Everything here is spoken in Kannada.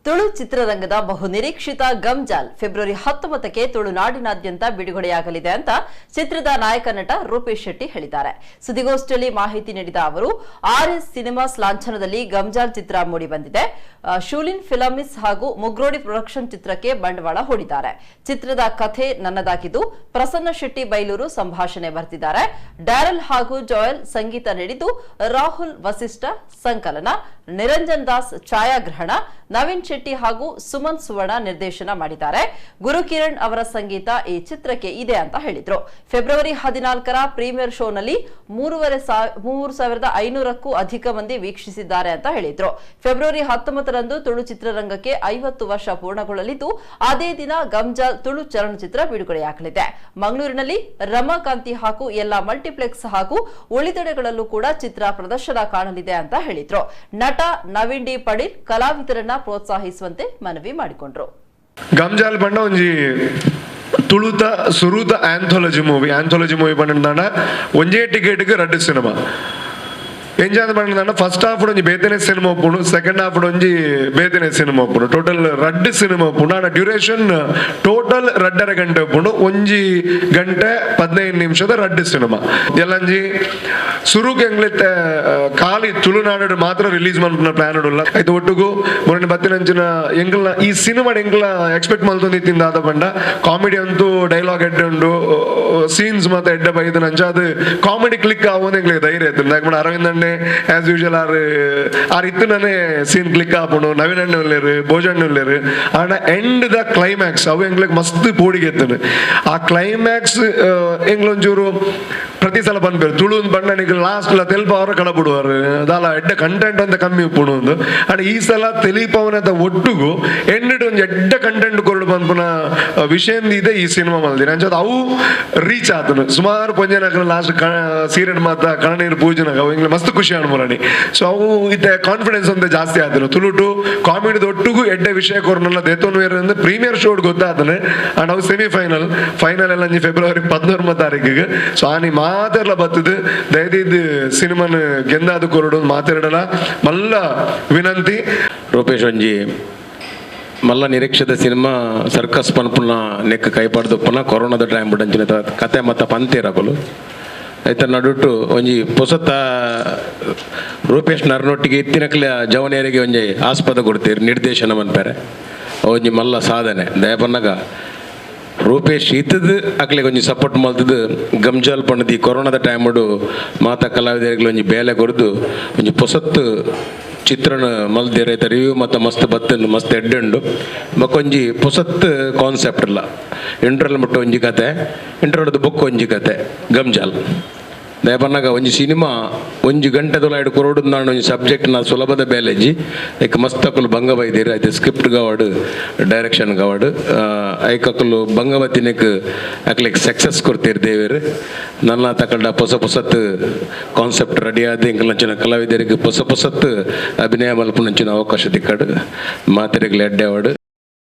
ತುಳು ಚಿತ್ರರಂಗದ ಬಹುನಿರೀಕ್ಷಿತ ಗಮ್ಜಾಲ್ ಫೆಬ್ರವರಿ 19ಕ್ಕೆ ತುಳುನಾಡಿನಾದ್ಯಂತ ಬಿಡುಗಡೆಯಾಗಲಿದೆ ಅಂತ ಚಿತ್ರದ ನಾಯಕ ನಟ ರೂಪೇಶ್ ಶೆಟ್ಟಿ ಹೇಳಿದ್ದಾರೆ. ಸುದ್ದಿಗೋಷ್ಠಿಯಲ್ಲಿ ಮಾಹಿತಿ ನೀಡಿದ ಅವರು ಆರ್ಎಸ್ ಸಿನಿಮಾಸ್ ಲಾಂಛನದಲ್ಲಿ ಗಮ್ಜಾಲ್ ಚಿತ್ರ ಮೂಡಿಬಂದಿದೆ. ಶೂಲಿನ್ ಫಿಲಮಿಸ್ ಹಾಗೂ ಮುಗ್ರೋಡಿ ಪ್ರೊಡಕ್ಷನ್ ಚಿತ್ರಕ್ಕೆ ಬಂಡವಾಳ ಹೂಡಿದ್ದಾರೆ. ಚಿತ್ರದ ಕಥೆ ನನ್ನದಾಗಿದ್ದು ಪ್ರಸನ್ನ ಶೆಟ್ಟಿ ಬೈಲೂರು ಸಂಭಾಷಣೆ ಬರೆದಿದ್ದಾರೆ. ಡ್ಯಾರಲ್ ಹಾಗೂ ಜೋಯಲ್ ಸಂಗೀತ ನೀಡಿದ್ದು ರಾಹುಲ್ ವಸಿಷ್ಠ ಸಂಕಲನ, ನಿರಂಜನ್ ದಾಸ್ ಛಾಯಾಗ್ರಹಣ, ನವೀನ್ ಶೆಟ್ಟಿ ಹಾಗೂ ಸುಮನ್ ಸುವರ್ಣ ನಿರ್ದೇಶನ ಮಾಡಿದ್ದಾರೆ. ಗುರುಕಿರಣ್ ಅವರ ಸಂಗೀತ ಈ ಚಿತ್ರಕ್ಕೆ ಇದೆ ಅಂತ ಹೇಳಿದ್ರು. ಫೆಬ್ರವರಿ 14ರ ಪ್ರೀಮಿಯರ್ ಶೋನಲ್ಲಿ 3,500ಕ್ಕೂ ಅಧಿಕ ಮಂದಿ ವೀಕ್ಷಿಸಿದ್ದಾರೆ ಅಂತ ಹೇಳಿದ್ರು. ಫೆಬ್ರವರಿ 19ರಂದು ತುಳು ಚಿತ್ರರಂಗಕ್ಕೆ 50 ವರ್ಷ ಪೂರ್ಣಗೊಳ್ಳಲಿದ್ದು ಅದೇ ದಿನ ಗಮ್ಜಾಲ್ ತುಳು ಚಲನಚಿತ್ರ ಬಿಡುಗಡೆಯಾಗಲಿದೆ. ಮಂಗಳೂರಿನಲ್ಲಿ ರಮಾಕಾಂತಿ ಹಾಗೂ ಎಲ್ಲಾ ಮಲ್ಟಿಪ್ಲೆಕ್ಸ್ ಹಾಗೂ ಉಳಿದೆಡೆಗಳಲ್ಲೂ ಕೂಡ ಚಿತ್ರ ಪ್ರದರ್ಶನ ಕಾಣಲಿದೆ ಅಂತ ಹೇಳಿದ್ರು. ನಟ ನವೀನ್ ಡಿ ಪಡೀಲ್ ಕಲಾವಿದರನ್ನ ಪ್ರೋತ್ಸಾಹಿಸುವಂತೆ ಮನವಿ ಮಾಡಿಕೊಂಡ್ರು. ಗಮ್ಜಾಲ್ ಬಣ್ಣ ಒಂಜಿ ತುಳುತ ಸುರುತ ಆಂಥಾಲಜಿ ಮೂವಿ ಬಂಡ ಒಂಜೇ ಟಿಕೆಟ್ಗೆ 2 ಸಿನಿಮಾ ಎಂಜಾಯ್ பண்ண ಫಸ್ಟ್ ಹಾಫ್ ಒಂಜಿ ಬೇತೆನೆ ಸಿನಿಮಾ ಒಪ್ಪುಂಡು, ಸೆಕೆಂಡ್ ಹಾಫ್ ಒಂಜಿ ಬೇತೆನೆ ಸಿನಿಮಾ ಒಪ್ಪುಂಡು. ಟೋಟಲ್ 2 ಸಿನಿಮಾ ಒಪ್ಪುಂಡು. ಆಡ ಡ್ಯೂರೇಷನ್ ಟೋಟಲ್ 2.5 ಗಂಟೆ ಒಪ್ಪುಂಡು. 1 ಗಂಟೆ 15 ನಿಮಿಷದ 2 ಸಿನಿಮಾ ಎಲ್ಲಂಜಿ ಸುರುಗೆ ಎಂಗ್ಲಿತ್ತೆ ಖಾಲಿ ತುಳುನಾಡು ಮಾತ್ರ ರಿಲೀಸ್ ಮಾಡ್ನ ಪ್ಲಾನ್ ಉಲ್ಲ ಆಯ್ತು. ಒಟ್ಟಿಗೂ ಮೊನ್ನೆ ಬತ್ತಿನಂಚಿನ ಎಂಗ್ಲ ಈ ಸಿನಿಮಾ ಎಂಗ್ಲ ಎಕ್ಸ್ಪೆಕ್ಟ್ ಮಲ್ತೊಂದಿತ್ತಿಂದ ಆದ ಬಂಡ ಕಾಮಿಡಿ ಅಂತೂ ಡೈಲಾಗ್ ಎಡ್ಡೆ ಉಂಡು, ಸೀನ್ಸ್ ಮತ್ತೆ ಎಡ್ಡೆ ಬೈದು ನಂಚ ಅದು ಕಾಮಿಡಿ ಕ್ಲಿಕ್ ಆಗೋದು ಎಂಗ್ಲಿಗೆ ಧೈರ್ಯ ಇತ್ತು. ಯಾಕಂದ್ರೆ ಅರವಿಂದ್ ಅಣ್ಣೆ ಆಸ್ ಯೂಶುವಲ್ ಆರ್ ಇತ್ತನೇ ಸೀನ್ ಕ್ಲಿಕ್ ಆಪುಂಡು, ನವೀನ್ ಅಣ್ಣ ಉಳ್ಳೇರು, ಭೋಜಣ್ಣ ಉಳ್ಳೇರು. ಆಡ ಎಂಡ್ ದ ಕ್ಲೈಮ್ಯಾಕ್ಸ್ ಅವು ಎಂಗ್ಲಿಗೆ ಮಸ್ತ್ ಪೋಡಿಗೆ ಎತ್ತನು. ಆ ಕ್ಲೈಮ್ಯಾಕ್ಸ್ ಎಂಗ್ಲೊಂಚೂರು ಪ್ರತಿ ಸಲ ಬಂದ್ಬೇರು ತುಳು ಬಣ್ಣ ಲಾಸ್ಟ್ ತೆಲ್ಪ ಅವರ ಕಡ ಬಿಡುವರು ಅದಲ್ಲ ಎಡ್ಡ ಕಂಟೆಂಟ್ ಅಂತ ಕಮ್ಮಿ ಉಪ್ಪುಣು ಒಂದು. ಆಡ ಈ ಸಲ ತೆಲಿಪವನದ ಒಟ್ಟಿಗೂ ಎಂಡ್ ಒಂದು ಎಡ್ಡ ಕಂಟೆಂಟ್ ಕೊರಡು ಬಂದ್ಪುನ ವಿಷಯ ಇದೆ ಈ ಸಿನಿಮಾ ಮಲ್ದಿನ ಅಂಚದ ಅವು ರೀಚ್ ಆತನು. ಸುಮಾರು ಪೊಂಜನಕ ಲಾಸ್ಟ್ ಸೀರೆಡ್ ಮಾತ ಕಣನೀರು ಪೂಜೆನಾಗ ಅವು ಎಂಗ್ಲ ಮಸ್ತ್ ಖುಷಿ ಅನ್ಮರಣಿ. ಸೊ ಅವು ಇತ್ತೆ ಕಾನ್ಫಿಡೆನ್ಸ್ ಒಂದು ಜಾಸ್ತಿ ಆತನು. ತುಳುಟು ಕಾಮಿಡಿದ ಒಟ್ಟಿಗೂ ಎಡ್ಡೆ ವಿಷಯ ಕೊರನಲ್ಲ ದೇತೋನ್ವೇರ ಪ್ರೀಮಿಯರ್ ಶೋಡ್ ಗೊತ್ತಾತನು. ಅಂಡ್ ಅವು ಫೈನಲ್ ಎಲ್ಲ ಫೆಬ್ರವರಿ 14 ಸೊ ಆನಿ ಮಾತೆಲ್ಲ ಬರ್ತದೆ. ದಯದಿದ್ದು ಸಿನಿಮಾನ ಗೆಂದಾದ ಕೊರಡು ಮಾತಾಡಲ್ಲ ಮಲ್ಲ ವಿನಂತಿ. ರೂಪೇಶ್ ಒಂಜಿ ಮಲ್ಲ ನಿರೀಕ್ಷಿತ ಸಿನಿಮಾ ಸರ್ಕಸ್ ಪನ್ಪುನ ನೆಕ್ ಕೈಪಾಡ್ದು ಪುನಃ ಕೊರೋನಾದ ಟೈಮ್ ಬಿಡಂಚಿನ ಕತೆ ಮತ್ತ ಪಂತೇರಕಲು ಆಯ್ತ ನಡುಟ್ಟು ಒಂಜಿ ಪೊಸತ ರೂಪೇಶ್ ನರ್ನೊಟ್ಟಿಗೆ ಇತ್ತಿನಕ್ಲ ಜವನಿಯರಿಗೆ ಒಂಜಿ ಆಸ್ಪದ ಕೊಡ್ತೀರಿ ನಿರ್ದೇಶನ ಮನ್ಪೇರೆ ಒಂಜಿ ಮಲ್ಲ ಸಾಧನೆ ದಯಪನ್ನಾಗ ರೂಪೇಶ್ ಇತ್ತದು ಅಕ್ಲಿಗೆ ಒಂಜಿ ಸಪೋರ್ಟ್ ಮಲ್ತದ್ದು ಗಮ್ಜಾಲ್ ಪಣ್ಣದಿ ಕೊರೋನಾದ ಟೈಮಡು ಮಾತಾ ಕಲಾವಿದರಿಗೆ ಒಂಜಿ ಬೇಲೆ ಕೊಡ್ದು ಒಂಜಿ ಪೊಸತ್ತು ಚಿತ್ರಣ ಮಲ್ದಿ ರೈತ ರಿವ್ಯೂ ಮತ್ತು ಮಸ್ತ್ ಬತ್ತಂಡು ಮಸ್ತ್ ಎಡ್ಡುಂಡು ಮಕ್ಕೊಂಜಿ ಪೊಸತ್ ಕಾನ್ಸೆಪ್ಟ್ ಇಲ್ಲ ಇಂಟ್ರಲ್ ಮುಟ್ಟು ಒಂಜಿ ಕತೆ ಇಂಟ್ರಲ್ದು ಬುಕ್ ಒಂಜಿ ಕತೆ ಗಮ್ಜಾಲ್ ದಯಪನ್ನಾಗ ಒಂಜಿ ಸಿನಿಮಾ 1 ಗಂಟೆ ತೊಲಾಯ್ಡು ಕೊರಡು ನಾನು ಒಂಜಿ ಸಬ್ಜೆಕ್ಟ್ ನಾ ಸುಲಭದ ಬೇಲೆಜ್ಜಿ ಐಕ್ ಮಸ್ತಕುಲು ಭಂಗ ಬೈದಿರಿ ಆಯ್ತು ಸ್ಕ್ರಿಪ್ಟ್ ಗವಾಡು ಡೈರೆಕ್ಷನ್ ಗವಾಡು ಐಕಕ್ಕಲು ಭಂಗ ಬತ್ತಿನಕ್ ಅಕ್ಲಿಕ್ ಸಕ್ಸಸ್ ಕೊಡ್ತೀರಿ ದೇವರು ನನ್ನ ತಕೊಂಡ ಪೊಸತ್ ಕಾನ್ಸೆಪ್ಟ್ ರೆಡಿ ಆದ ಇಂಕಲಂಚಿನ ಕಲಾವಿದರಿಗೆ ಪೊಸತ್ ಅಭಿನಯ ಮಲ್ಪನಂಚಿನ ಅವಕಾಶ ತಿಕ್ಕಡು ಮಾತಿರಿಗಳು ಎಡ್ಡೆವಾಡು.